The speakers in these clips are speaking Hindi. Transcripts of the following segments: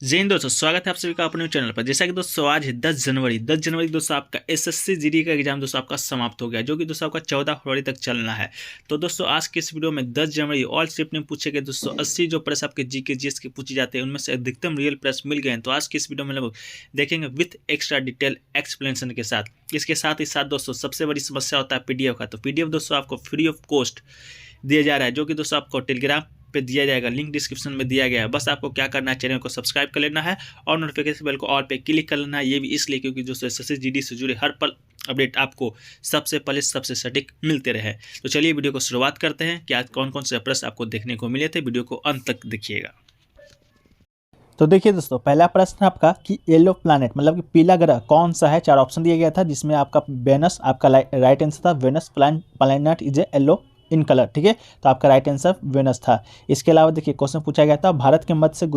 जय हिंद दोस्तों, स्वागत है आप सभी का अपने चैनल पर। जैसा कि दोस्तों आज है 10 जनवरी दोस्तों आपका एसएससी जीडी का एग्जाम दोस्तों आपका समाप्त हो गया, जो कि दोस्तों आपका 14 फरवरी तक चलना है। तो दोस्तों आज के इस वीडियो में 10 जनवरी ऑल शिफ्ट में पूछे गए दोस्तों 80 जो प्रश्न आपके जीके जीएस के पूछे जाते हैं, उनमें से अधिकतम रियल प्रश्न मिल गए हैं। तो आज के इस वीडियो में लगभग देखेंगे विथ एक्स्ट्रा डिटेल एक्सप्लेनेशन के साथ। इसके साथ ही साथ दोस्तों सबसे बड़ी समस्या होता है पीडीएफ का। तो पीडीएफ दोस्तों आपको फ्री ऑफ कॉस्ट दिया जा रहा है, जो कि दोस्तों आपको टेलीग्राम पे दिया जाएगा, लिंक डिस्क्रिप्शन में दिया गया है। बस आपको क्या करना है, चैनल को सब्सक्राइब कर लेना है और नोटिफिकेशन बेल को ऑल पे क्लिक कर लेना है। ये भी इसलिए क्योंकि दोस्तों एसएससी जीडी से जुड़े हर पल अपडेट आपको सबसे पहले सबसे सटीक मिलते रहे। तो चलिए वीडियो को शुरुआत करते हैं कि आज कौन कौन से प्रश्न आपको देखने को मिले थे। वीडियो को अंत तक देखिएगा। तो देखिए दोस्तों, पहला प्रश्न आपका कि येलो प्लैनेट मतलब कि पीला ग्रह कौन सा है। 4 ऑप्शन दिया गया था, जिसमें आपका वेनस आपका राइट आंसर था। Venus planet is a yellow in colour, ठीक है। तो आपका राइट आंसर वेनस था। इसके अलावा देखिए क्वेश्चन पूछा गया था भारत के मध्य से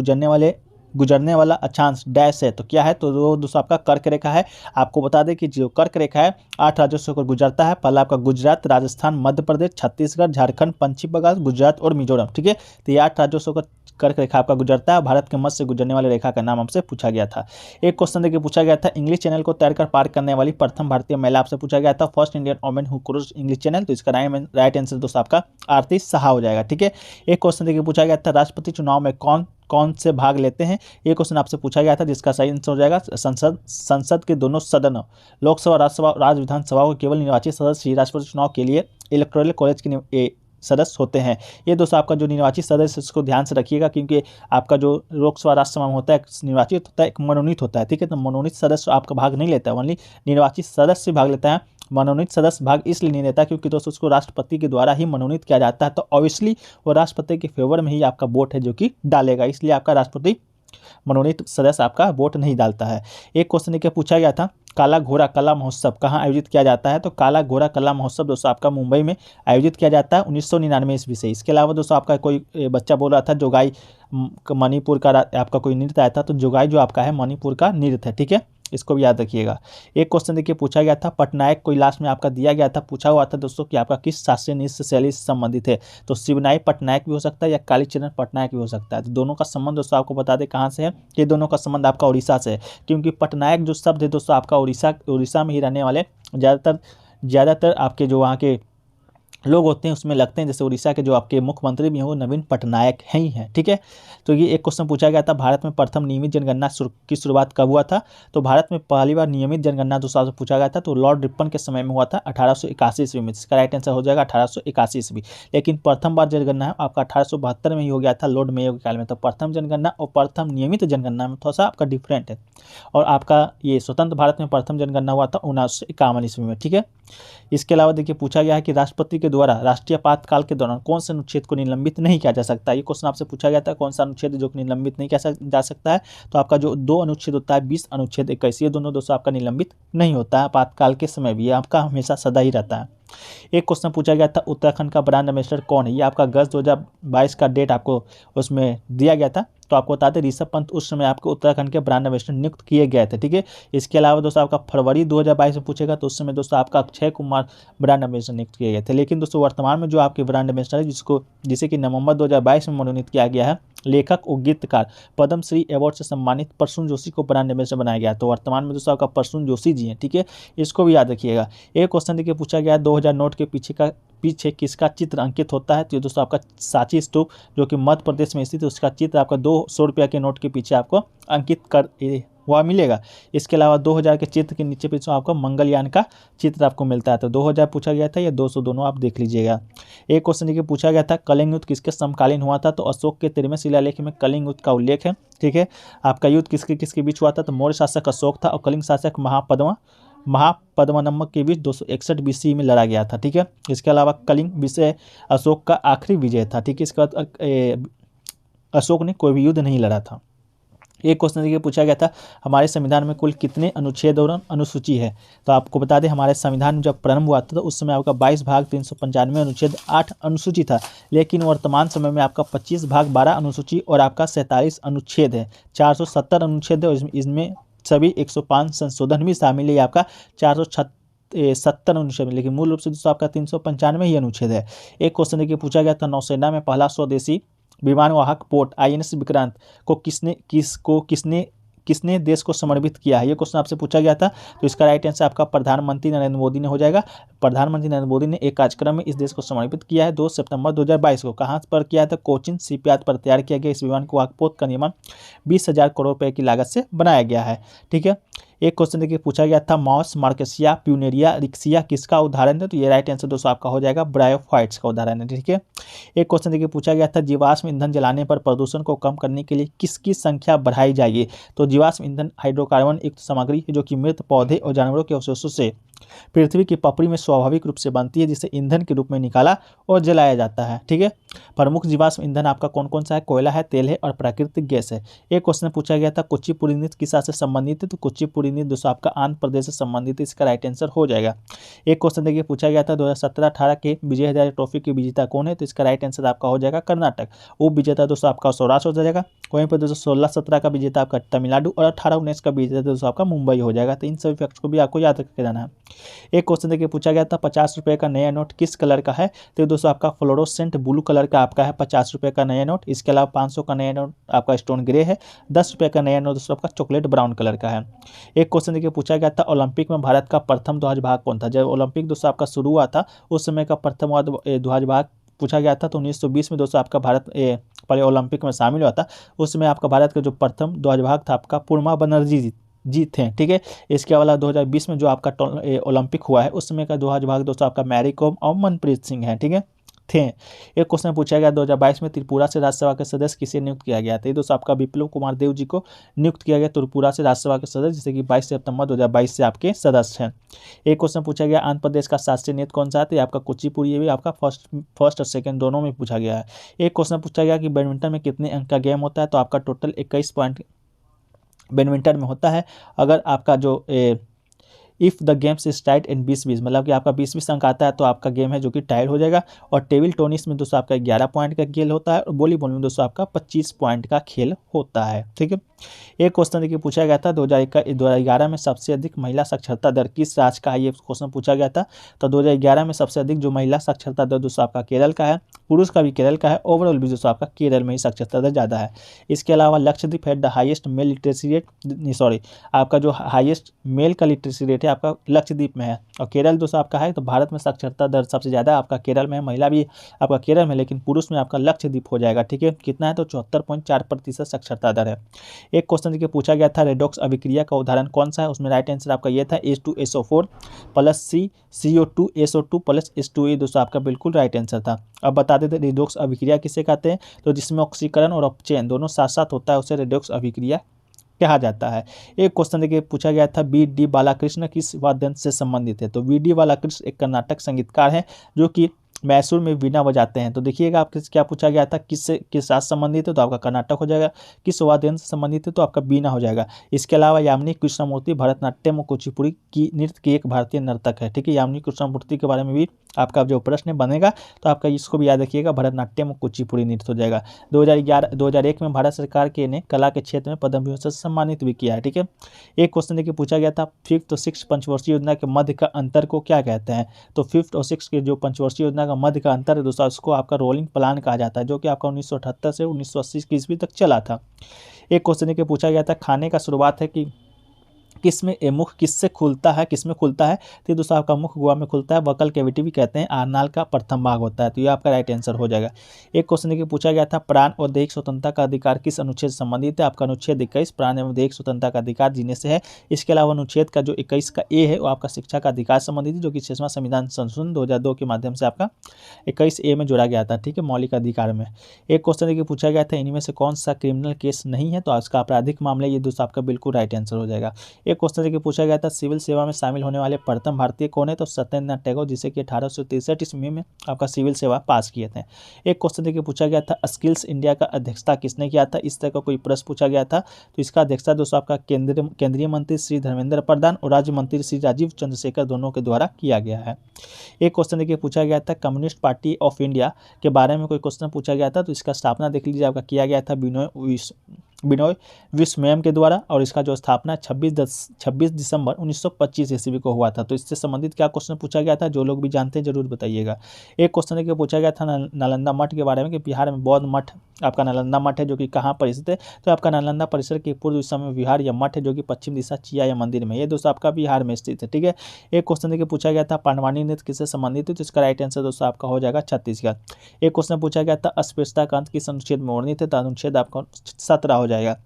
गुजरने वाला अक्षांश डैश है, तो क्या है। तो वो दोस्तों आपका कर्क रेखा है। आपको बता दें कि जो कर्क रेखा है 8 राज्यों से होकर गुजरता है। पहला आपका गुजरात, राजस्थान, मध्य प्रदेश, छत्तीसगढ़, झारखंड, पश्चिम बंगाल, गुजरात और मिजोरम, ठीक है। तो ये 8 राज्यों से होकर कर्क रेखा आपका गुजरता है। भारत के मध्य से गुजरने वाली रेखा का नाम हमसे पूछा गया था। एक क्वेश्चन देखिए पूछा गया था इंग्लिश चैनल को तैरकर पार करने वाली प्रथम भारतीय महिला आपसे पूछा गया था। First Indian women who crossed English channel. तो इसका राइट आंसर दोस्तों आपका आरती साहा हो जाएगा, ठीक है। एक क्वेश्चन देखिए पूछा गया था राष्ट्रपति चुनाव में कौन कौन से भाग लेते हैं। ये क्वेश्चन आपसे पूछा गया था, जिसका सही आंसर हो जाएगा संसद के दोनों सदनों, लोकसभा, राज्यसभा, राज्य विधानसभा को केवल निर्वाचित सदस्य ही राष्ट्रपति चुनाव के लिए इलेक्टोरल कॉलेज के सदस्य होते हैं। ये दोस्तों आपका जो निर्वाचित सदस्य इसको ध्यान से रखिएगा, क्योंकि आपका जो लोकसभा राज्यसभा में होता है निर्वाचित होता है, एक मनोनीत होता है, ठीक है। तो मनोनीत सदस्य आपका भाग नहीं लेता है, ओनली निर्वाचित सदस्य भाग लेता है। मनोनीत सदस्य भाग इसलिए नहीं लेता क्योंकि दोस्तों उसको राष्ट्रपति के द्वारा ही मनोनीत किया जाता है। तो ऑब्वियसली वो राष्ट्रपति के फेवर में ही आपका वोट है जो कि डालेगा, इसलिए आपका राष्ट्रपति मनोनीत सदस्य आपका वोट नहीं डालता है। एक क्वेश्चन के पूछा गया था काला घोड़ा कला महोत्सव कहाँ आयोजित किया जाता है। तो काला घोड़ा कला महोत्सव दोस्तों आपका मुंबई में आयोजित किया जाता है 1999 ईस्वी से। इसके अलावा दोस्तों आपका कोई बच्चा बोल रहा था जोगाई मणिपुर का आपका कोई नृत्य आया था। तो जोगाई जो आपका है मणिपुर का नृत्य है, ठीक है। इसको भी याद रखिएगा। एक क्वेश्चन देखिए पूछा गया था पटनायक कोई लास्ट में आपका दिया गया था, पूछा हुआ था दोस्तों कि आपका किस शास्त्रीय नृत्य शैली से संबंधित है। तो शिवनाई पटनायक भी हो सकता है या कालीचरण पटनायक भी हो सकता है। तो दोनों का संबंध दोस्तों आपको बता दें कहाँ से है। ये दोनों का संबंध आपका उड़ीसा से है, क्योंकि पटनायक जो शब्द है दोस्तों आपका उड़ीसा में ही रहने वाले ज़्यादातर आपके जो वहाँ के लोग होते हैं उसमें लगते हैं। जैसे उड़ीसा के जो आपके मुख्यमंत्री भी हैं वो नवीन पटनायक हैं ही हैं, ठीक है। तो ये एक क्वेश्चन पूछा गया था भारत में प्रथम नियमित जनगणना की शुरुआत कब हुआ था। तो भारत में पहली बार नियमित जनगणना दोस्तों से पूछा गया था तो लॉर्ड रिपन के समय में हुआ था 1881 ईस्वी में। इसका राइट आंसर हो जाएगा 1881 ईस्वी। लेकिन प्रथम बार जनगणना है आपका 1872 में ही हो गया था लॉर्ड मेयो के काल में। तो प्रथम जनगणना और प्रथम नियमित जनगणना में थोड़ा सा आपका डिफरेंट है। और आपका ये स्वतंत्र भारत में प्रथम जनगणना हुआ था 1951 ईस्वी में, ठीक है। इसके अलावा देखिए पूछा गया है कि राष्ट्रपति के द्वारा राष्ट्रीय आपातकाल के दौरान कौन से अनुच्छेद को निलंबित नहीं किया जा सकता। ये क्वेश्चन आपसे पूछा गया था कौन सा अनुच्छेद जो कि निलंबित नहीं किया जा सकता है। तो आपका जो 2 अनुच्छेद होता है 20 अनुच्छेद 21, ये दोनों दोस्तों आपका निलंबित नहीं होता है आपातकाल के समय भी, ये आपका हमेशा सदा ही रहता है। एक क्वेश्चन पूछा गया था उत्तराखंड का ब्रांड एम्बेसडर कौन है। ये आपका अगस्त 2022 का डेट आपको उसमें दिया गया था। तो आपको बता दें ऋषभ पंत उस समय आपको उत्तराखंड के ब्रांड एम्बेसडर नियुक्त किए गए थे, ठीक है। इसके अलावा दोस्तों आपका फरवरी 2022 में पूछेगा तो उस समय दोस्तों आपका अक्षय कुमार ब्रांड एम्बेसडर नियुक्त किए गए थे। लेकिन दोस्तों वर्तमान में जो आपके ब्रांड एम्बेसडर है जिसे कि नवंबर 2022 में मनोनीत किया गया है, लेखक और गीतकार पद्मश्री अवार्ड से सम्मानित प्रसून जोशी को ब्रांड एम्बेसडर बनाया गया। तो वर्तमान में दोस्तों आपका प्रसून जोशी जी हैं, ठीक है। इसको भी याद रखिएगा। एक क्वेश्चन देखिए पूछा गया 2000 नोट के पीछे किसका चित्र अंकित होता है। तो ये दोस्तों आपका सांची स्तूप जो कि मध्य प्रदेश में स्थित है, उसका चित्र आपका 200 रुपया के नोट के पीछे आपको अंकित कर हुआ मिलेगा। इसके अलावा 2000 के चित्र के नीचे पीछे आपको मंगलयान का चित्र आपको मिलता है। तो 2000 पूछा गया था या 200 दोनों आप देख लीजिएगा। एक क्वेश्चन देखिए पूछा गया था कलिंग युद्ध किसके समकालीन हुआ था। तो अशोक के 13वें शिलालेख में कलिंग युद्ध का उल्लेख है, ठीक है। आपका युद्ध किसके किसके बीच हुआ था। तो मौर्य शासक अशोक था और कलिंग शासक महापद्मनम्मक के बीच 261 BC में लड़ा गया था, ठीक है। इसके अलावा कलिंग विजय अशोक का आखिरी विजय था, ठीक है। इसके बाद अशोक ने कोई भी युद्ध नहीं लड़ा था। एक क्वेश्चन देखिए पूछा गया था हमारे संविधान में कुल कितने अनुच्छेद और अनुसूची है। तो आपको बता दें हमारे संविधान जब प्रारंभ हुआ था तो उस समय आपका 22 भाग 395 अनुच्छेद 8 अनुसूची था। लेकिन वर्तमान समय में आपका 25 भाग 12 अनुसूची और आपका 47 अनुच्छेद है, 470 अनुच्छेद है और इसमें सभी 105 संशोधन भी शामिल है। आपका 470 अनुच्छेद में, लेकिन मूल रूप से दोस्तों आपका 395 ही अनुच्छेद है। एक क्वेश्चन देखिए पूछा गया था नौसेना में पहला स्वदेशी विमानवाहक पोत INS विक्रांत को किसने देश को समर्पित किया है? ये क्वेश्चन आपसे पूछा गया था। तो इसका राइट आंसर आपका प्रधानमंत्री नरेंद्र मोदी ने हो जाएगा। प्रधानमंत्री नरेंद्र मोदी ने एक कार्यक्रम में इस देश को समर्पित किया है 2 सितंबर 2022 को। कहाँ पर किया था? कोचिन शिपयार्ड पर तैयार किया गया। इस विमान को पोत का निर्माण 20,000 करोड़ रुपए की लागत से बनाया गया है। ठीक है। एक क्वेश्चन देखिए पूछा गया था, मॉस मार्केसिया प्यूनेरिया रिक्सिया किसका उदाहरण है? तो ये राइट आंसर दोस्तों आपका हो जाएगा ब्रायोफाइट्स का उदाहरण है। ठीक है। एक क्वेश्चन देखिए पूछा गया था, जीवाश्म ईंधन जलाने पर प्रदूषण को कम करने के लिए किसकी संख्या बढ़ाई जाएगी? तो जीवाश्म ईंधन हाइड्रोकार्बन युक्त सामग्री है जो कि मृत पौधे और जानवरों के अवशेषों से पृथ्वी की पपड़ी में स्वाभाविक रूप से बनती है, जिसे ईंधन के रूप में निकाला और जलाया जाता है। ठीक है। प्रमुख जीवाश्म ईंधन आपका कौन कौन सा है? कोयला है, तेल है और प्राकृतिक गैस है। एक क्वेश्चन पूछा गया था, कुचिपुड़ी नृत्य किस से संबंधित है? तो कुचिपुड़ी नृत्य दोस्तों आपका आंध्र प्रदेश से संबंधित है। इसका राइट आंसर हो जाएगा। एक क्वेश्चन देखिए पूछा गया था, 2017-18 के विजय हजारे ट्रॉफी के विजेता कौन है? तो इसका राइट आंसर आपका हो जाएगा कर्नाटक। उप विजेता दोस्तों आपका सौराष्ट्र हो जाएगा। वहीं पर दोस्तों 16-17 का विजेता आपका तमिलनाडु और 18-19 का विजेता दोस्तों आपका मुंबई हो जाएगा। तो इन सभी फैक्ट्स को भी आपको याद रखके जाना है। एक क्वेश्चन देखिए पूछा गया था, 50 रुपये का नया नोट किस कलर का है? तो दोस्तों आपका फ्लोरोसेंट ब्लू कलर का आपका है 50 रुपये का नया नोट। इसके अलावा 500 का नया नोट आपका स्टोन ग्रे है। 10 रुपये का नया नोट दोस्तों आपका चॉकलेट ब्राउन कलर का है। एक क्वेश्चन देखिए पूछा गया था, ओलंपिक में भारत का प्रथम ध्वजवाहक कौन था? जब ओलंपिक दोस्तों आपका शुरू हुआ था उस समय का प्रथम ध्वजवाहक पूछा गया था। तो 1920 में दोस्तों आपका भारत पहले ओलंपिक में शामिल हुआ था। उस समय आपका भारत का जो प्रथम ध्वजवाहक था आपका पूर्णा बनर्जी जी थे। ठीक है। इसके अलावा 2020 में जो आपका ओलंपिक हुआ है उस समय का ध्वजवाहक दोस्तों आपका मैरी कॉम और मनप्रीत सिंह है। ठीक है थे। एक क्वेश्चन पूछा गया, 2022 में त्रिपुरा से राज्यसभा के सदस्य किसे नियुक्त किया गया था? ये दोस्तों आपका विप्लव कुमार देव जी को नियुक्त किया गया त्रिपुरा से राज्यसभा के सदस्य, जिसे कि 22 सितंबर 2022 से आपके सदस्य हैं। एक क्वेश्चन पूछा गया, आंध्र प्रदेश का शास्त्रीय नृत्य कौन सा है? तो आपका कुचिपुड़ी। ये भी आपका फर्स्ट और सेकंड दोनों में पूछा गया है। एक क्वेश्चन पूछा गया कि बैडमिंटन में कितने अंक का गेम होता है? तो आपका टोटल 21 पॉइंट बैडमिंटन में होता है। अगर आपका जो if the games is tied in 20-20 मतलब कि आपका 20-20 अंक आता है तो आपका गेम है जो कि टाइड हो जाएगा। और टेबल टेनिस में दोस्तों आपका 11 पॉइंट का खेल होता है और वॉलीबॉल में दोस्तों आपका 25 पॉइंट का खेल होता है। ठीक है। एक क्वेश्चन देखिए पूछा गया था, 2011 में सबसे अधिक महिला साक्षरता दर किस राज्य का है? ये क्वेश्चन पूछा गया था। तो 2011 में सबसे अधिक जो महिला साक्षरता दर दोस्तों आपका केरल का है। पुरुष का भी केरल का है। ओवरऑल भी दोस्तों आपका केरल में ही साक्षरता दर ज़्यादा है। इसके अलावा लक्षद्वीप है the highest mail literacy rate, आपका जो हाईएस्ट मेल का लिटरेसी रेट है आपका लक्षद्वीप में है। और केरल दोस्तों आपका है। तो भारत में साक्षरता दर सबसे ज़्यादा आपका केरल में है। महिला भी आपका केरल में, लेकिन पुरुष में आपका लक्षद्वीप हो जाएगा। ठीक है। कितना है? तो 74.4% साक्षरता दर है। एक क्वेश्चन देखिए पूछा गया था, रेडॉक्स अभिक्रिया का उदाहरण कौन सा है? उसमें राइट आंसर आपका ये था H2SO4 plus CO2 SO2 plus H2A दोस्तों आपका बिल्कुल राइट आंसर था। अब बता देते रेडॉक्स अभिक्रिया किसे कहते हैं? तो जिसमें ऑक्सीकरण और अपचयन दोनों साथ साथ होता है उसे रेडॉक्स अभिक्रिया कहा जाता है। एक क्वेश्चन देखिए पूछा गया था, बी.डी. बालाकृष्ण किस वाद्य यंत्र से संबंधित है? तो बी.डी. बालाकृष्ण एक कर्नाटक संगीतकार है जो कि मैसूर में वीणा बजाते हैं। तो देखिएगा आपके क्या पूछा गया था, किस साथ संबंधित है? तो आपका कर्नाटक हो जाएगा। किस वाद्य यंत्र से संबंधित है? तो आपका बीना हो जाएगा। इसके अलावा यामिनी कृष्णमूर्ति भरतनाट्यम और कुचिपुड़ी की नृत्य की एक भारतीय नर्तक है। ठीक है। यामिनी कृष्णमूर्ति के बारे में भी आपका जो प्रश्न बनेगा तो आपका इसको भी याद रखिएगा, भरतनाट्यम और कुचिपुड़ी नृत्य हो जाएगा। 2001 में भारत सरकार के ने कला के क्षेत्र में पद्म विभूषण से सम्मानित भी किया है। ठीक है। एक क्वेश्चन देखिए पूछा गया था, 5th और 6th पंचवर्षीय योजना के मध्य का अंतर को क्या कहते हैं? तो 5th और 6th के जो पंचवर्षीय योजना का मध्य का अंतर है दोस्तों उसको आपका रोलिंग प्लान कहा जाता है, जो कि आपका 1978 से 1980 की ईस्वी तक चला था। एक क्वेश्चन देखिए पूछा गया था, खाने का शुरुआत है कि मुख किससे खुलता है, किसमें खुलता है? तो दोस्तों आपका मुख गुहा में खुलता है। वकल कैविटी भी कहते हैं, आरनाल का प्रथम भाग होता है। तो ये आपका राइट आंसर हो जाएगा। एक क्वेश्चन देखिए पूछा गया था, प्राण और दैहिक स्वतंत्रता का अधिकार किस अनुच्छेद से संबंधित है? आपका अनुच्छेद 21 प्राण एवं दैहिक स्वतंत्रता का अधिकार जीने से है। इसके अलावा अनुच्छेद का जो 21 का ए है वो आपका शिक्षा का अधिकार संबंधित है, जो कि 6वां संविधान संशोधन 2002 के माध्यम से आपका 21A में जोड़ा गया था। ठीक है। मौलिक अधिकार में। एक क्वेश्चन देखिए पूछा गया था, इनमें से कौन सा क्रिमिनल केस नहीं है? तो उसका आपराधिक मामला, ये दोस्तों आपका बिल्कुल राइट आंसर हो जाएगा। एक क्वेश्चन देखिए पूछा गया था, सिविल सेवा में शामिल होने वाले प्रथम भारतीय कौन है? तो सत्येंद्रनाथ टैगोर, जिसे कि 1863 ईस्वी में आपका सिविल सेवा पास किए थे। एक क्वेश्चन देखिए पूछा गया था, स्किल्स इंडिया का अध्यक्षता किसने किया था? इस तरह का कोई प्रश्न पूछा गया था। तो इसका अध्यक्षता दोस्तों आपका केंद्रीय मंत्री श्री धर्मेंद्र प्रधान और राज्य मंत्री श्री राजीव चंद्रशेखर दोनों के द्वारा किया गया है। एक क्वेश्चन देखिए पूछा गया था, कम्युनिस्ट पार्टी ऑफ इंडिया के बारे में कोई क्वेश्चन पूछा गया था। तो इसका स्थापना देख लीजिए आपका किया गया था बिनोय विश्वमैम के द्वारा, और इसका जो स्थापना 26 दिसंबर 1925 ईस्वी को हुआ था। तो इससे संबंधित क्या क्वेश्चन पूछा गया था? जो लोग भी जानते हैं जरूर बताइएगा। एक क्वेश्चन देखिए पूछा गया था नालंदा मठ के बारे में कि बिहार में बौद्ध मठ आपका नालंदा मठ है जो कि कहाँ पर स्थित है, तो आपका नालंदा परिसर के पूर्व दिशा में विहार या मठ है जो कि पश्चिम दिशा चिया या मंदिर में, ये दोस्तों आपका बिहार में स्थित है। ठीक है, एक क्वेश्चन देखिए पूछा गया था पांडवानी नृत्य किससे संबंधित है, तो इसका राइट आंसर दोस्तों आपका हो जाएगा छत्तीसगढ़। एक क्वेश्चन पूछा गया था अस्पृश्यता का अंत किस अनुच्छेद में वर्णित है, तो अनुच्छेद आपका 17 हो जाएगा।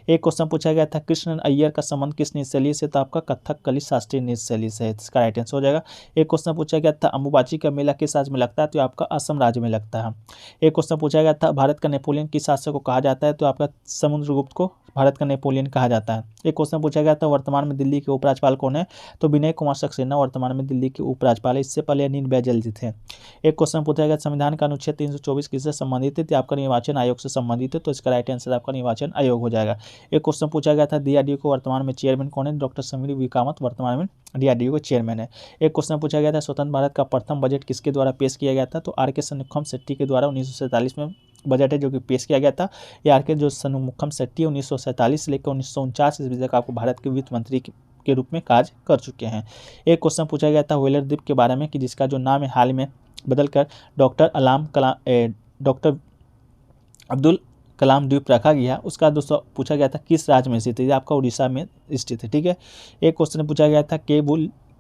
एक क्वेश्चन पूछा गया था कृष्ण अय्यर का संबंध किस नृत्य शैली से, तो आपका कथकली शास्त्रीय नृत्य शैली से, इसका राइट आंसर हो जाएगा। एक क्वेश्चन पूछा गया था अंबुबाची का मेला किस राज्य में लगता है, तो आपका असम राज्य में लगता है। एक क्वेश्चन पूछा गया था भारत का नेपोलियन किस शासक को कहा जाता है, तो आपका समुद्रगुप्त को भारत का नेपोलियन कहा जाता है। एक क्वेश्चन पूछा गया था वर्तमान में दिल्ली के उपराज्यपाल कौन है, तो विनय कुमार सक्सेना वर्तमान में दिल्ली के उपराज्यपाल है, इससे पहले अनिल बैजल जी थे। एक क्वेश्चन पूछा गया संविधान का अनुच्छेद 324 किससे संबंधित है, तो आपका निर्वाचन आयोग से संबंधित है, तो इसका राइट आंसर आपका निर्वाचन आयोग हो जाएगा। एक क्वेश्चन पूछा गया था डीआरडीओ को वर्तमान में चेयरमैन कौन है, डॉक्टर समीर वी कामत वर्तमान में डीआरडीओ के चेयरमैन है। एक क्वेश्चन पूछा गया था स्वतंत्र भारत का प्रथम बजट किसके द्वारा पेश किया गया था, तो आर के सन्मुखम शेट्टी के द्वारा 1947 में बजट है जो कि पेश किया गया था। ये आर के जो सन्मुखम शेट्टी 1947 से लेकर 1949 ईस्वी तक आपको भारत के वित्त मंत्री के रूप में कार्य कर चुके हैं। एक क्वेश्चन पूछा गया था व्हेलर द्वीप के बारे में कि जिसका जो नाम है हाल में बदलकर डॉक्टर अब्दुल कलाम द्वीप रखा गया, उसका दोस्तों पूछा गया था किस राज्य में स्थित है, आपका उड़ीसा में स्थित है। ठीक है, एक क्वेश्चन पूछा गया था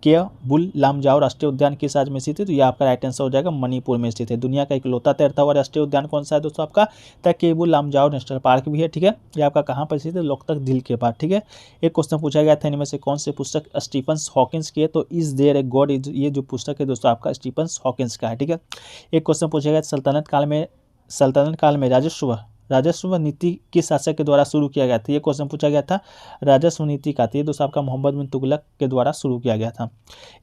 केबुल लामजाओ राष्ट्रीय उद्यान किस राज्य में स्थित है, तो यह आपका राइट आंसर हो जाएगा मणिपुर में स्थित है। दुनिया का इकलौता तैरता हुआ राष्ट्रीय उद्यान कौन सा है दोस्तों आपका, तो केबुल लामजाओ नेशनल पार्क भी है। ठीक है, ये आपका कहाँ पर स्थित है, लोकतक झील के पास। ठीक है, एक क्वेश्चन पूछा गया था इनमें से कौन से पुस्तक स्टीफन हॉकिंस की है, तो इज देयर ए गॉड, ये जो पुस्तक है दोस्तों आपका स्टीफन हॉकिंस का है। ठीक है, एक क्वेश्चन पूछा गया सल्तनत काल में राजस्व नीति किस शासक के द्वारा शुरू किया गया था, ये क्वेश्चन पूछा गया था राजस्व नीति का, तो ये दोस्तों आपका मोहम्मद बिन तुगलक के द्वारा शुरू किया गया था।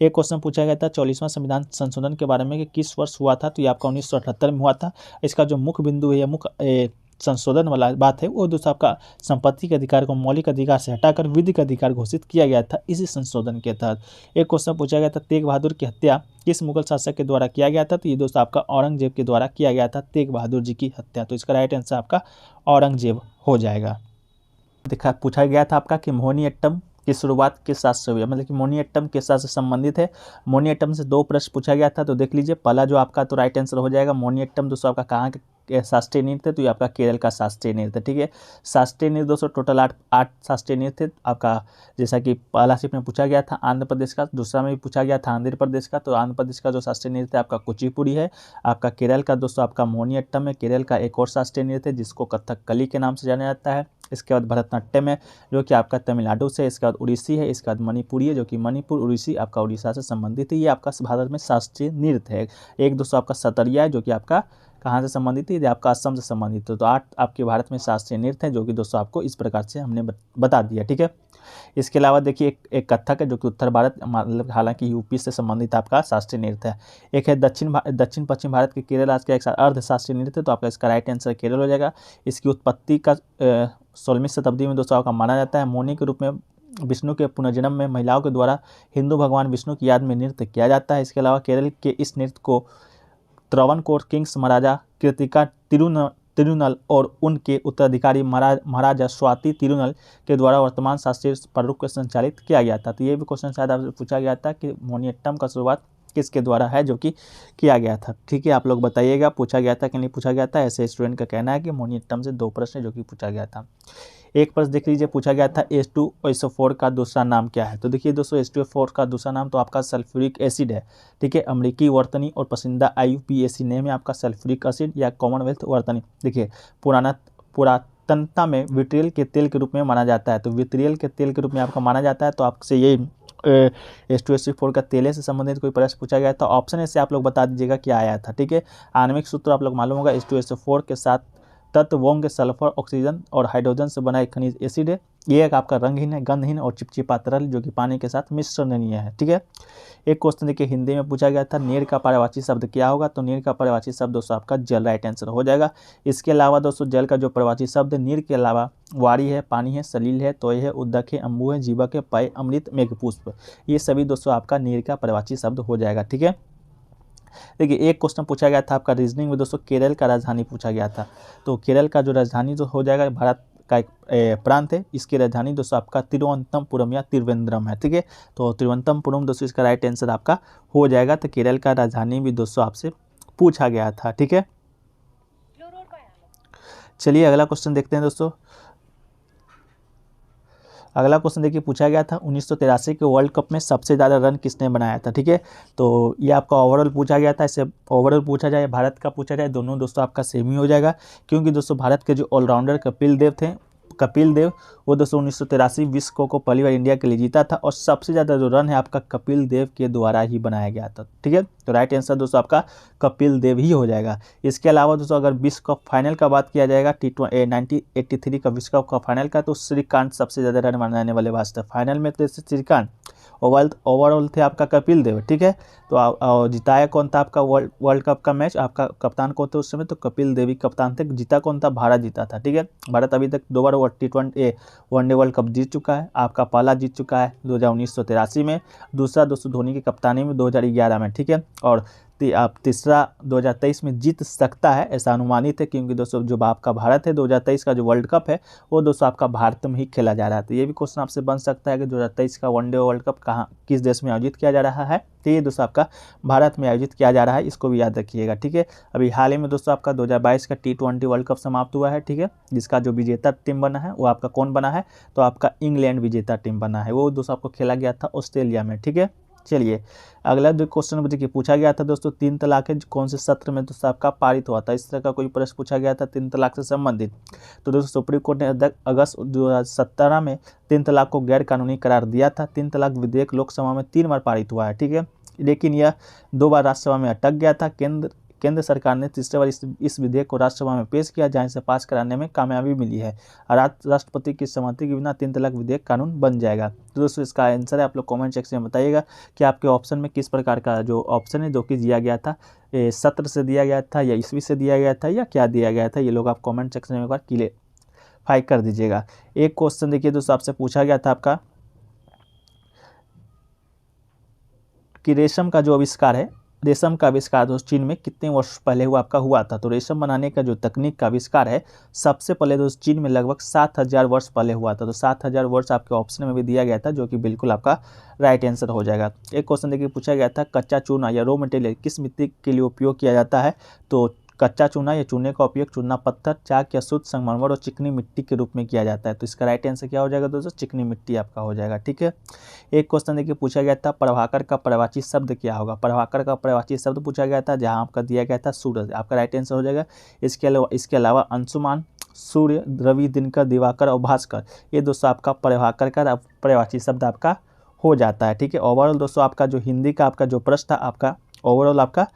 एक क्वेश्चन पूछा गया था 44वां संविधान संशोधन के बारे में कि किस वर्ष हुआ था, तो ये आपका 1978 में हुआ था। इसका जो मुख्य बिंदु है या मुख्य संशोधन वाला बात है वो दोस्तों आपका संपत्ति के अधिकार को मौलिक अधिकार से हटाकर विधिक अधिकार घोषित किया गया था इसी संशोधन के तहत। एक क्वेश्चन पूछा गया था तेग बहादुर की हत्या किस मुगल शासक के द्वारा किया गया था, तो ये दोस्तों आपका औरंगजेब के द्वारा किया गया था तेग बहादुर जी की हत्या, तो इसका राइट आंसर आपका औरंगजेब हो जाएगा। पूछा गया था आपका कि मोहिनीअट्टम की शुरुआत किस शास्त्र से हुई, मतलब कि मोहिनीअट्टम किस शास्त्र से संबंधित है। मोहिनीअट्टम से 2 प्रश्न पूछा गया था, तो देख लीजिए पहला जो आपका तो राइट आंसर हो जाएगा मोहिनीअट्टम दोस्तों आपका कहाँ के शास्त्रीय नृत्य है, तो ये आपका केरल का शास्त्रीय नृत्य। ठीक है, शास्त्रीय नृत्य दोस्तों टोटल 8 शास्त्रीय नृत्य आपका, जैसा कि पहला शिफ्ट में पूछा गया था आंध्र प्रदेश का, दूसरा में भी पूछा गया था आंध्र प्रदेश का, तो आंध्र प्रदेश का जो शास्त्रीय नृत्य आपका कुचिपुड़ी है। आपका केरल का दोस्तों आपका मोहिनीअट्टम है, केरल का एक और शास्त्रीय नृत्य है जिसको कथकली के नाम से जाना जाता है। इसके बाद भरतनाट्यम है जो कि आपका तमिलनाडु से, इसके बाद उड़ीसी है, इसके बाद मणिपुरी है जो कि मणिपुर उड़ीसी आपका उड़ीसा से संबंधित है। ये आपका भारत में शास्त्रीय नृत्य है। एक दोस्तों आपका सतरिया है जो कि आपका कहाँ से संबंधित है, ये आपका असम से संबंधित है। तो 8 आपके भारत में शास्त्रीय नृत्य है जो कि दोस्तों आपको इस प्रकार से हमने बता दिया। ठीक है, इसके अलावा देखिए एक कथक है जो कि उत्तर भारत मतलब हालांकि यूपी से संबंधित आपका शास्त्रीय नृत्य है। एक है दक्षिण पश्चिम भारत के केरल राज्य का एक अर्ध शास्त्रीय नृत्य, तो आपका इसका राइट आंसर केरल हो जाएगा। इसकी उत्पत्ति का 16वीं शताब्दी में दोस्तों आपका माना जाता है। मौनी के रूप में विष्णु के पुनर्जन्म में महिलाओं के द्वारा हिंदू भगवान विष्णु की याद में नृत्य किया जाता है। इसके अलावा केरल के इस नृत्य को त्रावणकोर किंग्स महाराजा कृतिका तिरुनल और उनके उत्तराधिकारी महाराजा स्वाति तिरुनल के द्वारा वर्तमान शास्त्रीय प्रारूप को संचालित किया गया था। तो ये भी क्वेश्चन शायद आपसे पूछा गया था कि मोहिनीअट्टम का शुरुआत किसके द्वारा है जो कि किया गया था। ठीक है, आप लोग बताइएगा पूछा गया था कि नहीं पूछा गया था। ऐसे स्टूडेंट का कहना है कि मोहिनीअट्टम से 2 प्रश्न है जो कि पूछा गया था। एक प्रश्न देख लीजिए, पूछा गया था H2SO4 का दूसरा नाम क्या है। तो देखिए दोस्तों H2SO4 का दूसरा नाम तो आपका सल्फ्यूरिक एसिड है। ठीक है, अमेरिकी वर्तनी और पसंदीदा IUPAC नेम है आपका सल्फ्यूरिक एसिड या कॉमनवेल्थ वर्तनी। देखिए पुरातनता में विट्रियल के तेल के रूप में माना जाता है, तो विट्रियल के तेल के रूप में आपका माना जाता है। तो आपसे ये H2SO4 का तेल से संबंधित कोई प्रश्न पूछा गया था, ऑप्शन ए से आप लोग बता दीजिएगा क्या आया था। ठीक है, आणविक सूत्र आप लोग मालूम होगा H2SO4 के साथ तत्व वोंग सल्फर ऑक्सीजन और हाइड्रोजन से बना एक खनिज एसिड है। ये एक आपका रंगहीन है, गंधहीन और चिपचिपा तरल जो कि पानी के साथ मिश्रणीय है। ठीक है, एक क्वेश्चन देखिए हिंदी में पूछा गया था नीर का पर्यायवाची शब्द क्या होगा। तो नीर का पर्यायवाची शब्द दोस्तों आपका जल, राइट आंसर हो जाएगा। इसके अलावा दोस्तों जल का जो पर्यायवाची शब्द नीर के अलावा वारी है, पानी है, सलील है, तोय है, उद्दक है, अम्बु है, जीवक है, पय, अमृत, मेघपुष्प, ये सभी दोस्तों आपका नीर का पर्यायवाची शब्द हो जाएगा। ठीक है, देखिए एक क्वेश्चन पूछा गया था आपका रीजनिंग में दोस्तों केरल का राजधानी पूछा गया था। तो केरल का जो राजधानी जो हो जाएगा भारत का एक प्रांत है, इसकी राजधानी दोस्तों आपका तिरुवनंतपुरम या त्रिवेंद्रम है। ठीक है, तो तिरुवनंतपुरम दोस्तों इसका राइट आंसर आपका हो जाएगा। तो केरल का राजधानी भी दोस्तों आपसे पूछा गया था। ठीक है, चलिए अगला क्वेश्चन देखते हैं दोस्तों। अगला क्वेश्चन देखिए पूछा गया था 1983 के वर्ल्ड कप में सबसे ज़्यादा रन किसने बनाया था। ठीक है, तो ये आपका ओवरऑल पूछा गया था। इसे ओवरऑल पूछा जाए, भारत का पूछा जाए, दोनों दोस्तों आपका सेम ही हो जाएगा, क्योंकि दोस्तों भारत के जो ऑलराउंडर कपिल देव थे, कपिल देव वो दोस्तों 1983 विश्व कप को पहली बार इंडिया के लिए जीता था, और सबसे ज़्यादा जो रन है आपका कपिल देव के द्वारा ही बनाया गया था। ठीक है, तो राइट आंसर दोस्तों आपका कपिल देव ही हो जाएगा। इसके अलावा दोस्तों अगर विश्व कप फाइनल का बात किया जाएगा, 1983 का विश्व कप का फाइनल का, तो श्रीकांत सबसे ज़्यादा रन बनाने वाले बात फाइनल में थे श्रीकांत, ओवरऑल थे आपका कपिल देव। ठीक है, तो जिताया कौन था आपका वर्ल्ड कप का मैच, आपका कप्तान कौन थे उस समय, तो कपिल देव ही कप्तान थे। जीता कौन था, भारत जीता था। ठीक है, भारत अभी तक 2 बार T20 वनडे वर्ल्ड कप जीत चुका है। आपका पहला जीत चुका है 1983 में, दूसरा दोस्तों धोनी की कप्तानी में 2011 में। ठीक है, और आप तीसरा 2023 में जीत सकता है, ऐसा अनुमानित है, क्योंकि दोस्तों जो आपका भारत है 2023 का जो वर्ल्ड कप है वो दोस्तों आपका भारत में ही खेला जा रहा है। तो ये भी क्वेश्चन आपसे बन सकता है कि 2023 का वनडे वर्ल्ड कप कहाँ, किस देश में आयोजित किया जा रहा है, तो ये दोस्तों आपका भारत में आयोजित किया जा रहा है, इसको भी याद रखिएगा। ठीक है, अभी हाल ही में दोस्तों आपका 2022 का T20 वर्ल्ड कप समाप्त हुआ है। ठीक है, जिसका जो विजेता टीम बना है वो आपका कौन बना है, तो आपका इंग्लैंड विजेता टीम बना है, वो दोस्तों आपको खेला गया था ऑस्ट्रेलिया में। ठीक है, चलिए अगला जो क्वेश्चन देखिए पूछा गया था दोस्तों, 3 तलाक है कौन से सत्र में दोस्तों आपका पारित हुआ था। इस तरह का कोई प्रश्न पूछा गया था 3 तलाक से संबंधित, तो दोस्तों सुप्रीम कोर्ट ने अगस्त 2017 में 3 तलाक को गैर कानूनी करार दिया था। 3 तलाक विधेयक लोकसभा में 3 बार पारित हुआ है। ठीक है, लेकिन यह 2 बार राज्यसभा में अटक गया था। केंद्र सरकार ने तीसरे बार इस विधेयक को राज्यसभा में पेश किया, जहां से पास कराने में कामयाबी मिली है। राष्ट्रपति की सहमति के बिना 3 तलाक विधेयक कानून बन जाएगा। तो दोस्तों इसका आंसर है, आप लोग कमेंट सेक्शन में बताइएगा कि आपके ऑप्शन में किस प्रकार का जो ऑप्शन है जो कि दिया गया था, सत्र से दिया गया था या ईस्वी से दिया गया था या क्या दिया गया था, ये लोग आप कमेंट सेक्शन में एक बार क्लियर कर दीजिएगा। एक क्वेश्चन देखिए दोस्तों आपसे पूछा गया था आपका कि रेशम का जो आविष्कार है, रेशम का आविष्कार दोस्तों चीन में कितने वर्ष पहले हुआ था। तो रेशम बनाने का जो तकनीक का आविष्कार है सबसे पहले दोस्तों चीन में लगभग 7000 वर्ष पहले हुआ था। तो 7000 वर्ष आपके ऑप्शन में भी दिया गया था, जो कि बिल्कुल आपका राइट आंसर हो जाएगा। एक क्वेश्चन देखिए पूछा गया था कच्चा चूना या रॉ मटेरियल किस मिट्टी के लिए उपयोग किया जाता है। तो कच्चा चूना या चूने का उपयोग चूना पत्थर, चाक या शुद्ध संगमरमर और चिकनी मिट्टी के रूप में किया जाता है। तो इसका राइट आंसर क्या हो जाएगा दोस्तों, चिकनी मिट्टी आपका हो जाएगा। ठीक है, एक क्वेश्चन देखिए पूछा गया था प्रभाकर का पर्यायवाची शब्द क्या होगा। प्रभाकर का पर्यायवाची शब्द पूछा गया था, जहां आपका दिया गया था सूरज, आपका राइट आंसर हो जाएगा। इसके अलावा अंशुमान, सूर्य, रवि, दिनकर, दिवाकर और भास्कर, ये दोस्तों आपका प्रभाकर का पर्यायवाची शब्द आपका हो जाता है। ठीक है, ओवरऑल दोस्तों आपका जो हिंदी का आपका जो प्रश्न था आपका ओवरऑल आपका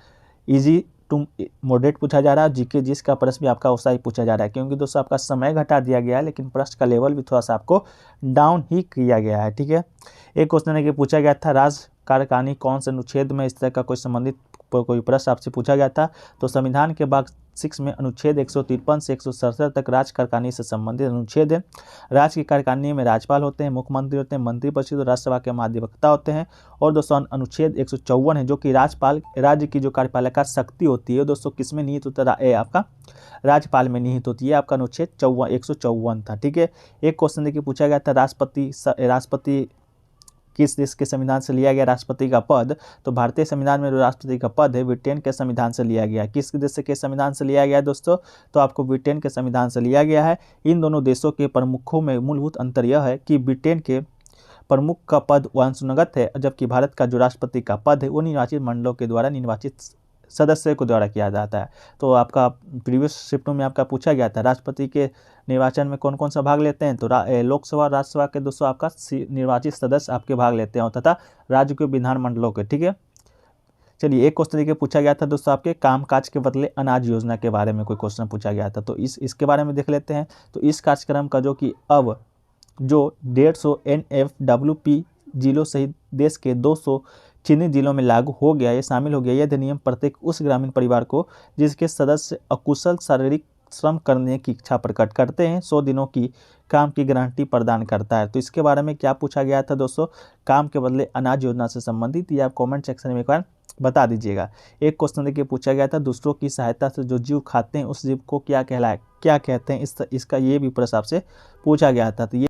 इजी टू मॉडरेट पूछा जा रहा है। जीके जिसका प्रश्न भी आपका वैसा ही पूछा जा रहा है, क्योंकि दोस्तों आपका समय घटा दिया गया है, लेकिन प्रश्न का लेवल भी थोड़ा सा आपको डाउन ही किया गया है। ठीक है, एक क्वेश्चन है कि पूछा गया था राज कार्यकारिणी कौन से अनुच्छेद में, इस तरह का कोई संबंधित कोई प्रश्न आपसे पूछा गया था। तो संविधान के भाग 6 में अनुच्छेद 153 से 167 तक राज्य कार्यकारिणी से संबंधित अनुच्छेद है। राज्य की कार्यकारिणी में राज्यपाल होते हैं, मुख्यमंत्री होते हैं, मंत्रिपरिषद और राज्यसभा के महाधिवक्ता होते हैं। और दोस्तों अनुच्छेद 154 है, जो कि राज्य की जो कार्यपालिका शक्ति होती है दोस्तों किसमें निहित होता है, आपका राज्यपाल में निहित होती है। आपका अनुच्छेद 154 था। ठीक है, एक क्वेश्चन देखिए पूछा गया था राष्ट्रपति किस देश के संविधान से लिया गया राष्ट्रपति का पद। तो भारतीय संविधान में जो राष्ट्रपति का पद है ब्रिटेन के संविधान से लिया गया। किस देश के संविधान से लिया गया है दोस्तों, तो आपको ब्रिटेन के संविधान से लिया गया है। इन दोनों देशों के प्रमुखों में मूलभूत अंतर यह है कि ब्रिटेन के प्रमुख का पद वंशानुगत है, जबकि भारत का जो राष्ट्रपति का पद है वो निर्वाचित मंडलों के द्वारा निर्वाचित सदस्य को द्वारा किया जाता है। तो आपका प्रीवियस शिफ्टों में आपका पूछा गया था राष्ट्रपति के निर्वाचन में कौन कौन सा भाग लेते हैं। तो लोकसभा राज्यसभा के दोस्तों आपका निर्वाचित सदस्य आपके भाग लेते हैं तथा राज्य के विधानमंडलों के। ठीक है, चलिए एक क्वेश्चन देखिए पूछा गया था दोस्तों आपके कामकाज के बदले अनाज योजना के बारे में कोई क्वेश्चन पूछा गया था। तो इसके बारे में देख लेते हैं। तो इस कार्यक्रम का जो कि अब जो 150 NFWP जिलों सहित देश के 200 चीनी जिलों में लागू हो गया, ये शामिल हो गया। यह अधिनियम प्रत्येक उस ग्रामीण परिवार को जिसके सदस्य अकुशल शारीरिक श्रम करने की इच्छा प्रकट करते हैं 100 दिनों की काम की गारंटी प्रदान करता है। तो इसके बारे में क्या पूछा गया था दोस्तों, काम के बदले अनाज योजना से संबंधित, ये आप कमेंट सेक्शन में एक बार बता दीजिएगा। एक क्वेश्चन देखिए पूछा गया था दूसरों की सहायता से जो जीव खाते हैं उस जीव को क्या कहते हैं, इसका ये भी प्रश्न आपसे पूछा गया था। तो ये